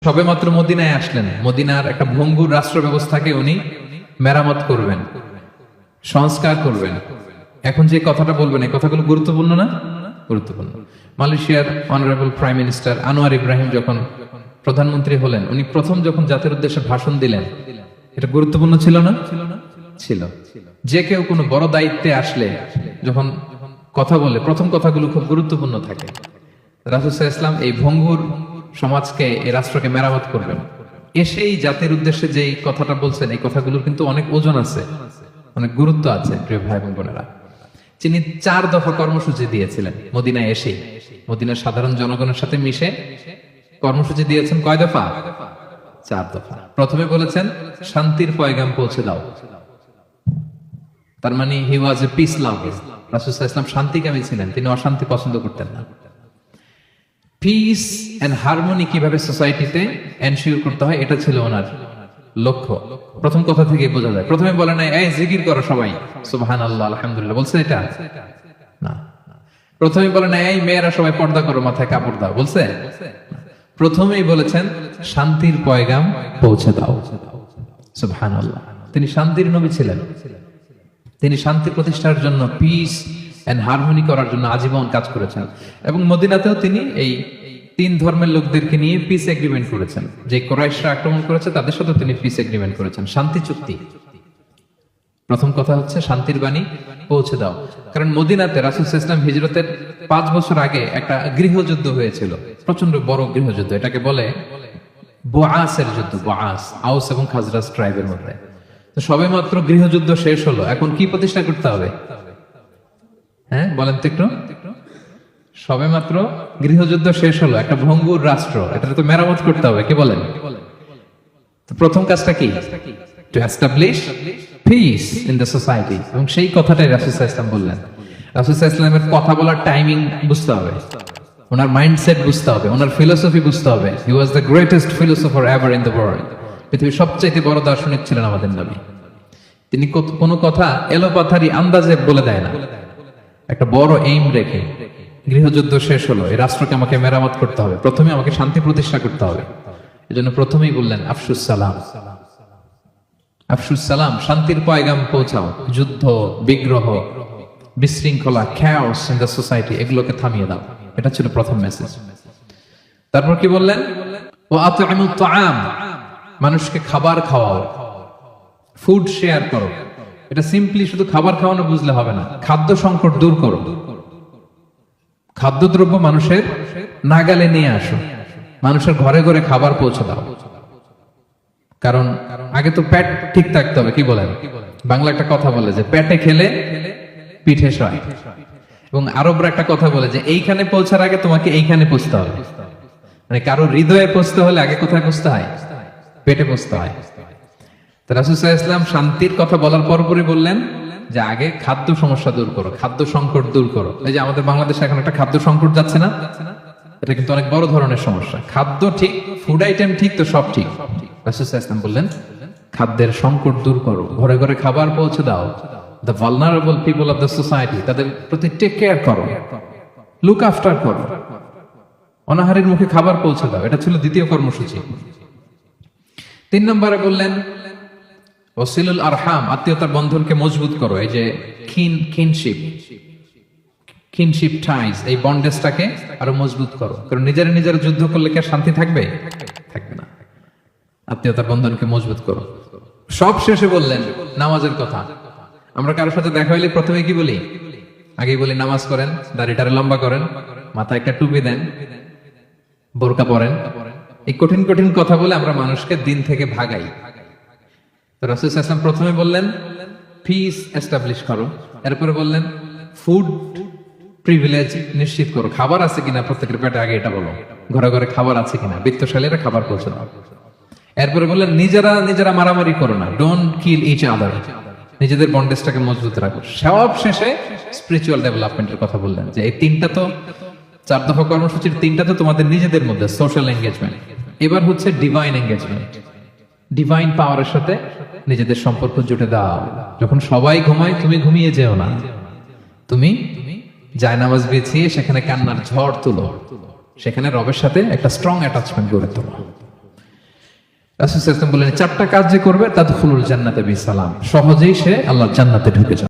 সবেমাত্র মদিনায় আসলেন, মদিনার একটা ভঙ্গুর রাষ্ট্র ব্যবস্থাকে উনি মেরামত করবেন, সংস্কার করবেন। এখন যে কথাটা বলবেন এই কথাগুলো গুরুত্বপূর্ণ না? গুরুত্বপূর্ণ। মালয়েশিয়ার honourable prime minister Anwar Ibrahim যখন প্রধানমন্ত্রী হলেন, উনি প্রথম যখন জাতির উদ্দেশ্যে ভাষণ দিলেন, এটা গুরুত্বপূর্ণ ছিল না? ছিল। যে কেউ কোনো বড় দায়িত্বে আসলে যখন কথা বলে প্রথম কথাগুলো খুব গুরুত্বপূর্ণ থাকে। রাসূল সাল্লাল্লাহু আলাইহি ওয়াসাল্লাম এই ভঙ্গুর সমাজকে, এই রাষ্ট্রকে মেরামত করবেন। এসেই জাতির উদ্দেশ্যে যে কথাটা বলছেন, এই কথাগুলোর কিন্তু অনেক ওজন আছে, অনেক গুরুত্ব আছে। প্রিয় ভাই এবং বোনেরা, তিনি 4 দফা কর্মসূচি দিয়েছিলেন মদিনায় এসেই। মদিনার সাধারণ জনগণের সাথে মিশে কর্মসূচি দিয়েছেন। কয় দফা? 4 দফা। প্রথমে বলেছেন শান্তির পয়গাম পৌঁছে দাও। তার মানে হি ওয়াজ এ পিস লাভার। রাসূল সাল্লাল্লাহু আলাইহি ওয়াসাল্লাম শান্তিকামী ছিলেন, তিনি অশান্তি পছন্দ করতেন না। পিস এন্ড হারমোনি কিভাবে সোসাইটিতে এনশিওর করতে হয়, এটা ছিল ওনার লক্ষ্য। প্রথম কথা থেকে বোঝা যায়। প্রথমে বলে নাই এই জিকির করো সবাই সুবহানাল্লাহ আলহামদুলিল্লাহ, বলছে এটা না। প্রথমে বলে নাই এই মেয়েরা সবাই পর্দা করো, মাথায় কাপড় দাও, বলছে? প্রথমেই বলেছেন শান্তির পয়গাম পৌঁছে দাও। সুবহানাল্লাহ। তিনি শান্তির নবী ছিলেন। তিনি শান্তি প্রতিষ্ঠার জন্য, পিস এন্ড হারমোনি করার জন্য আজীবন কাজ করেছেন। এবং মদিনাতেও তিনি এই 3 ধর্মের লোকদেরকে নিয়ে পিস এগ্রিমেন্ট করেছেন। যে কুরাইশরা আক্রমণ করেছে তাদের সাথে তিনি পিস এগ্রিমেন্ট করেছেন, শান্তি চুক্তি। প্রথম কথা হচ্ছে শান্তির বাণী পৌঁছে দাও। কারণ মদিনাতে রাসূল সাল্লাল্লাহু আলাইহি ওয়াসাল্লাম হিজরতের 5 বছর আগে একটা গৃহযুদ্ধ হয়েছিল, প্রচন্ড বড় গৃহযুদ্ধ। এটাকে বলে বুআসের যুদ্ধ। বুআস আউস এবং খাজরাজ ট্রাইবের মধ্যে। তো সবেমাত্র গৃহযুদ্ধ শেষ হলো, এখন কি প্রতিষ্ঠা করতে হবে? হ্যাঁ বলেন তো একটু। সবেমাত্র গৃহযুদ্ধ শেষ হলো, একটা ভঙ্গুর রাষ্ট্র, এটা তো মেরামত করতে হবে। কি বলেন? তো প্রথম কাজটা কি? To establish piece in the society. এবং সেই কথাটাই রাসূল সাল্লাল্লাহু আলাইহি ওয়াসাল্লাম বললেন। রাসূল সাল্লাল্লাহু আলাইহি ওয়াসাল্লামের কথা বলার টাইমিং বুঝতে হবে, ওনার মাইন্ডসেট বুঝতে হবে, ওনার ফিলোসফি বুঝতে হবে। He was the greatest philosopher ever in the world. পৃথিবীর সবচেয়ে বড় দার্শনিক ছিলেন আমাদের নবী। তিনি কোনো কথা এলোপাথারি আন্দাজে বলে দেয় না, একটা বড় এইম রেখে। গৃহযুদ্ধ শেষ হলো, এই রাষ্ট্রকে আমাকে মেরামত করতে হবে, প্রথমে আমাকে শান্তি প্রতিষ্ঠা করতে হবে। এজন্য প্রথমেই বললেন আফশুস সালাম। আফশুস সালাম, শান্তির পয়গাম পৌঁছাও। যুদ্ধ, বিগ্রহ, বিশৃঙ্খলা, chaos in the society, এগুলোকে থামিয়ে দাও। এটা ছিল প্রথম মেসেজ। তারপর কি বললেন? ওয়া আত'ইমুত তাআম, মানুষকে খাবার খাওয়াও, ফুড শেয়ার করো। এটা সিম্পলি শুধু খাবার খাওয়ানো বুঝলে হবে না, খাদ্য সংকট দূর করো। খাদ্যদ্রব্য মানুষের নাগালে নিয়ে আসো, মানুষের ঘরে ঘরে খাবার পৌঁছে দাও। কারণ আগে তো পেট ঠিক থাকতে হবে। কি বলেন? বাংলা একটা কথা বলে যে পেটে খেলে পিঠে সয়। এবং আরবরা একটা কথা বলে যে এইখানে পৌঁছার আগে তোমাকে এইখানে পৌঁছতে হবে। মানে কারো হৃদয়ে পৌঁছতে হলে আগে কোথায় পৌঁছতে হয়? পেটে পৌঁছতে হয়। রাসূল সাল্লাল্লাহু আলাইহি ওয়াসাল্লাম শান্তির কথা বলার পরপরই বললেন যে আগে খাদ্য সমস্যা দূর করো, খাদ্য সংকট দূর করো। এই যে আমাদের বাংলাদেশে এখন একটা খাদ্য সংকট যাচ্ছে না, এটা কিন্তু অনেক বড় ধরনের সমস্যা। খাদ্য ঠিক, ফুড আইটেম ঠিক, তো সব ঠিক। রাসূল সাল্লাল্লাহু আলাইহি ওয়াসাল্লাম বললেন খাদ্যের সংকট দূর করো, ঘরে ঘরে খাবার পৌঁছে দাও। The vulnerable people of the society, তাদের প্রতি টেক কেয়ার করো, লুক আফটার করো, অনাহারের মুখে খাবার পৌঁছে দাও। এটা ছিল দ্বিতীয় কর্মসূচি। 3 নম্বরে বললেন ওয়াসিলুল আরহাম, আত্মীয়তার বন্ধনকে মজবুত করো। এই যে কিনশিপ টাইজ, এই বন্ডেজটাকে আরো মজবুত করো। কারণ নিজেরা যুদ্ধ করলে কি আর শান্তি থাকবে? থাকবে না। আত্মীয়তার বন্ধনকে মজবুত করো। সব শেষে বললেন নামাজের কথা। আমরা কারোর সাথে দেখা হইলে প্রথমে কি বলি? আগেই বলি নামাজ করেন, দাড়িটারে লম্বা করেন, মাথায় একটা টুপি দেন, বোরকা পরেন। এই কঠিন কঠিন কথা বলে আমরা মানুষকে দিন থেকে ভাগাই। তো রাসূল সাল্লাল্লাহু আলাইহি ওয়াসাল্লাম প্রথমে বললেন পিস এস্টাবলিশ করো। এরপরে বললেন ফুড প্রিভিলেজ নিশ্চিত করো, খাবার আছে কিনা প্রত্যেকের পেটে, আগে এটা বলো। ঘরে ঘরে খাবার আছে কিনা, বিত্তশালীরা খাবার পৌঁছে দাও। এরপরে বললেন নিজেরা মারামারি করো না, ডোন্ট কিল ইচ আদার, নিজেদের বন্ডেজটাকে মজবুত রাখো। সব শেষে স্পিরিচুয়াল ডেভেলপমেন্টের কথা বললেন যে এই 3টা তো 4 দফা কর্মসূচির 3টা তো তোমাদের নিজেদের মধ্যে সোশ্যাল এঙ্গেজমেন্ট। এবার হচ্ছে ডিভাইন এঙ্গেজমেন্ট। ডিভাইন পাওয়ারের সাথে নিজেদের সম্পর্ক জুটে দাও। যখন সবাই ঘুমায় তুমি ঘুমিয়ে যেও না, তুমি জায়নামাজ বিছিয়ে সেখানে কান্নার ঝড় তুলো, সেখানে রবের সাথে একটা স্ট্রং অ্যাটাচমেন্ট গড়ে তোলো। রাসূল সাল্লাল্লাহু আলাইহি ওয়াসাল্লাম বললেন চারটা কাজ যে করবে তাদখুলুল জান্নাতা বিসালাম, সহজেই সে আল্লাহর জান্নাতে ঢুকে যাবে।